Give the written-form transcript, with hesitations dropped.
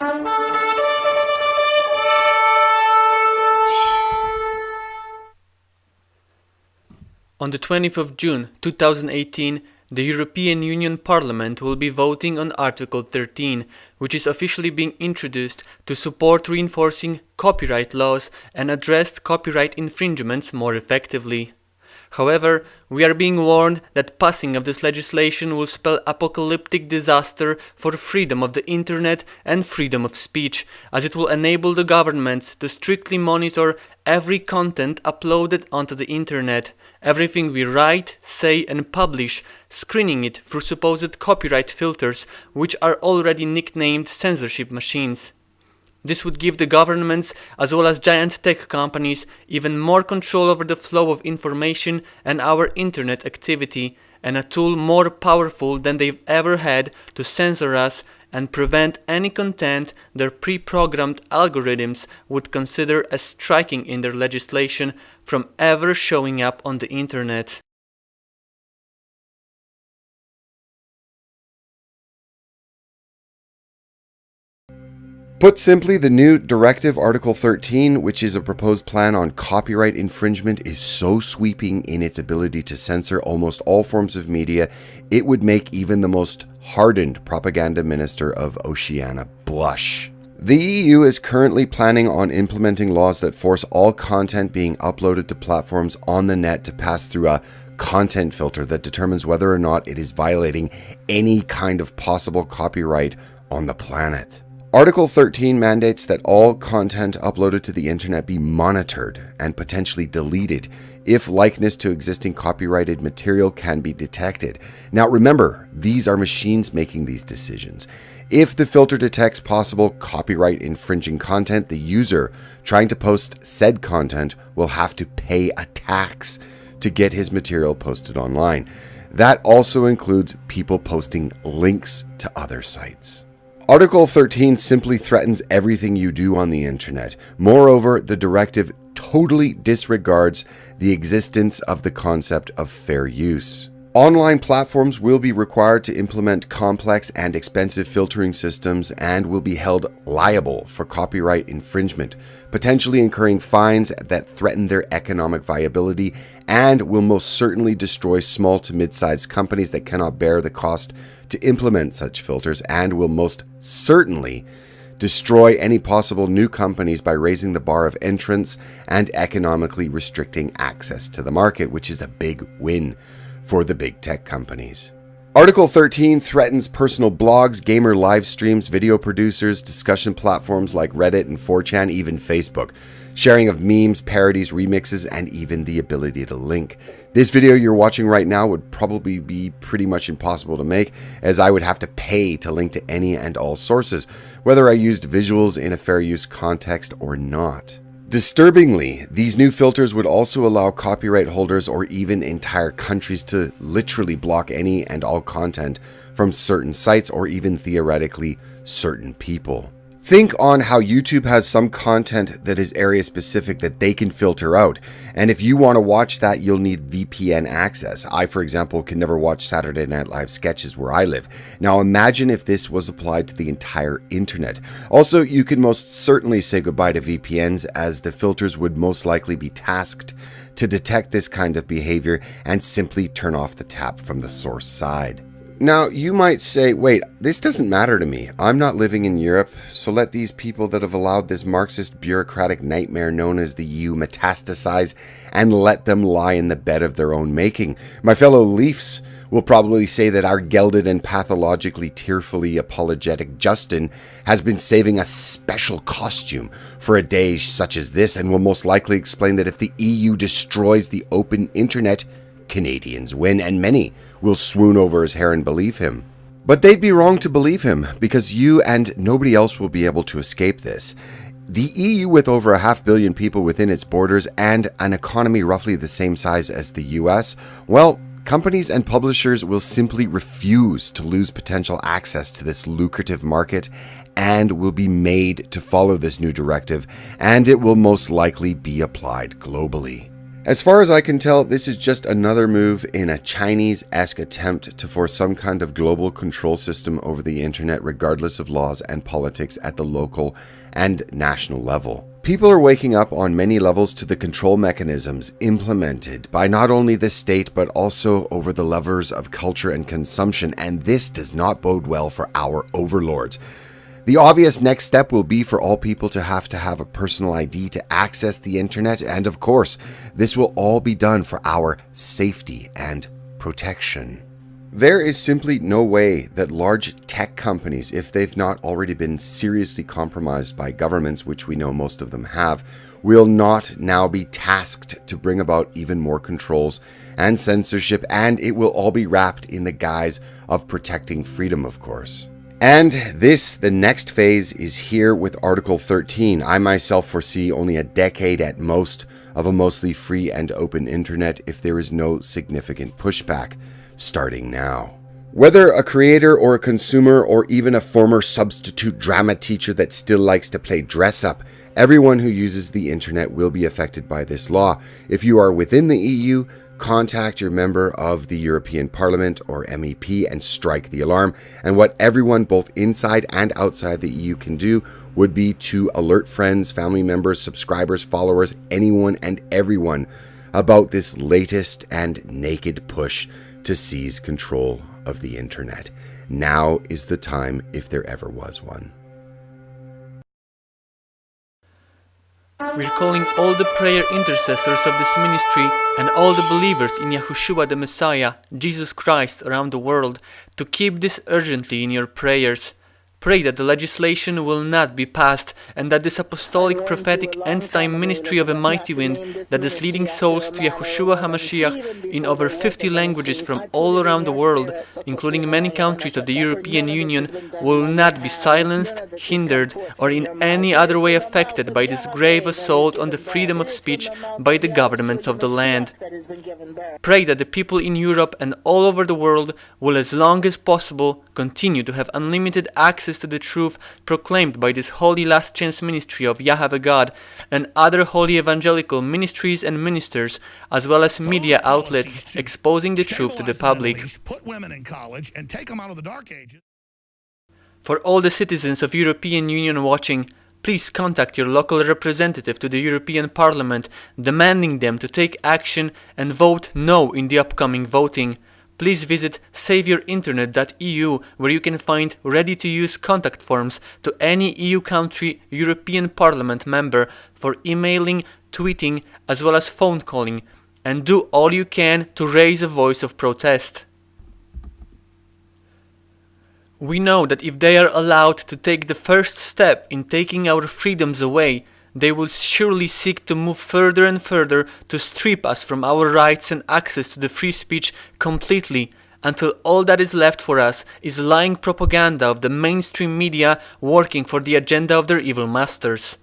On the 20th of June 2018, the European Union Parliament will be voting on Article 13, which is officially being introduced to support reinforcing copyright laws and address copyright infringements more effectively. However, we are being warned that passing of this legislation will spell apocalyptic disaster for freedom of the internet and freedom of speech, as it will enable the governments to strictly monitor every content uploaded onto the internet, everything we write, say and publish, screening it through supposed copyright filters, which are already nicknamed censorship machines. This would give the governments, as well as giant tech companies, even more control over the flow of information and our internet activity, and a tool more powerful than they've ever had to censor us and prevent any content their pre-programmed algorithms would consider as striking in their legislation from ever showing up on the internet. Put simply, the new Directive Article 13, which is a proposed plan on copyright infringement, is so sweeping in its ability to censor almost all forms of media, it would make even the most hardened propaganda minister of Oceania blush. The EU is currently planning on implementing laws that force all content being uploaded to platforms on the net to pass through a content filter that determines whether or not it is violating any kind of possible copyright on the planet. Article 13 mandates that all content uploaded to the internet be monitored and potentially deleted if likeness to existing copyrighted material can be detected. Now remember, these are machines making these decisions. If the filter detects possible copyright infringing content, the user trying to post said content will have to pay a tax to get his material posted online. That also includes people posting links to other sites. Article 13 simply threatens everything you do on the internet. Moreover, the directive totally disregards the existence of the concept of fair use. Online platforms will be required to implement complex and expensive filtering systems and will be held liable for copyright infringement, potentially incurring fines that threaten their economic viability and will most certainly destroy small to mid-sized companies that cannot bear the cost to implement such filters, and will most certainly destroy any possible new companies by raising the bar of entrance and economically restricting access to the market, which is a big win for the big tech companies. Article 13 threatens personal blogs, gamer live streams, video producers, discussion platforms like Reddit and 4chan, even Facebook, sharing of memes, parodies, remixes, and even the ability to link. This video you're watching right now would probably be pretty much impossible to make, as I would have to pay to link to any and all sources, whether I used visuals in a fair use context or not. Disturbingly, these new filters would also allow copyright holders or even entire countries to literally block any and all content from certain sites or even theoretically certain people. Think on how YouTube has some content that is area specific that they can filter out, and if you want to watch that, you'll need VPN access. I, for example, can never watch Saturday Night Live sketches where I live. Now imagine if this was applied to the entire internet. Also, you can most certainly say goodbye to VPNs, as the filters would most likely be tasked to detect this kind of behavior and simply turn off the tap from the source side. Now, you might say, wait, this doesn't matter to me. I'm not living in Europe, so let these people that have allowed this Marxist bureaucratic nightmare known as the EU metastasize and let them lie in the bed of their own making. My fellow Leafs will probably say that our gelded and pathologically tearfully apologetic Justin has been saving a special costume for a day such as this, and will most likely explain that if the EU destroys the open internet, Canadians win, and many will swoon over his hair and believe him. But they'd be wrong to believe him, because you and nobody else will be able to escape this. The EU, with over 500 million people within its borders and an economy roughly the same size as the US, well, companies and publishers will simply refuse to lose potential access to this lucrative market and will be made to follow this new directive, and it will most likely be applied globally. As far as I can tell, this is just another move in a Chinese-esque attempt to force some kind of global control system over the internet regardless of laws and politics at the local and national level. People are waking up on many levels to the control mechanisms implemented by not only the state but also over the levers of culture and consumption, and this does not bode well for our overlords. The obvious next step will be for all people to have a personal ID to access the internet, and of course, this will all be done for our safety and protection. There is simply no way that large tech companies, if they've not already been seriously compromised by governments, which we know most of them have, will not now be tasked to bring about even more controls and censorship, and it will all be wrapped in the guise of protecting freedom, of course. And this, the next phase, is here with Article 13. I myself foresee only a decade at most of a mostly free and open internet if there is no significant pushback, starting now. Whether a creator or a consumer or even a former substitute drama teacher that still likes to play dress up, everyone who uses the internet will be affected by this law. If you are within the EU, contact your member of the European Parliament or MEP and strike the alarm. And what everyone both inside and outside the EU can do would be to alert friends, family members, subscribers, followers, anyone and everyone about this latest and naked push to seize control of the internet. Now is the time, if there ever was one. We're calling all the prayer intercessors of this ministry and all the believers in YAHUSHUA the MESSIAH, Jesus Christ, around the world to keep this urgently in your prayers. Pray that the legislation will not be passed and that this apostolic, prophetic, end-time ministry of AmightyWind that is leading souls to YAHUSHUA HA MASHIACH in over 50 languages from all around the world, including many countries of the European Union, will not be silenced, hindered, or in any other way affected by this grave assault on the freedom of speech by the governments of the land. Pray that the people in Europe and all over the world will, as long as possible, continue to have unlimited access to the truth proclaimed by this holy last chance ministry of YAHUVEH God and other holy evangelical ministries and ministers, as well as media outlets exposing the truth to the public. Put women in college and take them out of the dark ages. For all the citizens of European Union watching, please contact your local representative to the European Parliament, demanding them to take action and vote no in the upcoming voting. Please visit saveyourinternet.eu, where you can find ready-to-use contact forms to any EU country European Parliament member for emailing, tweeting, as well as phone calling, and do all you can to raise a voice of protest. We know that if they are allowed to take the first step in taking our freedoms away, they will surely seek to move further and further to strip us from our rights and access to the free speech completely, until all that is left for us is lying propaganda of the mainstream media working for the agenda of their evil masters.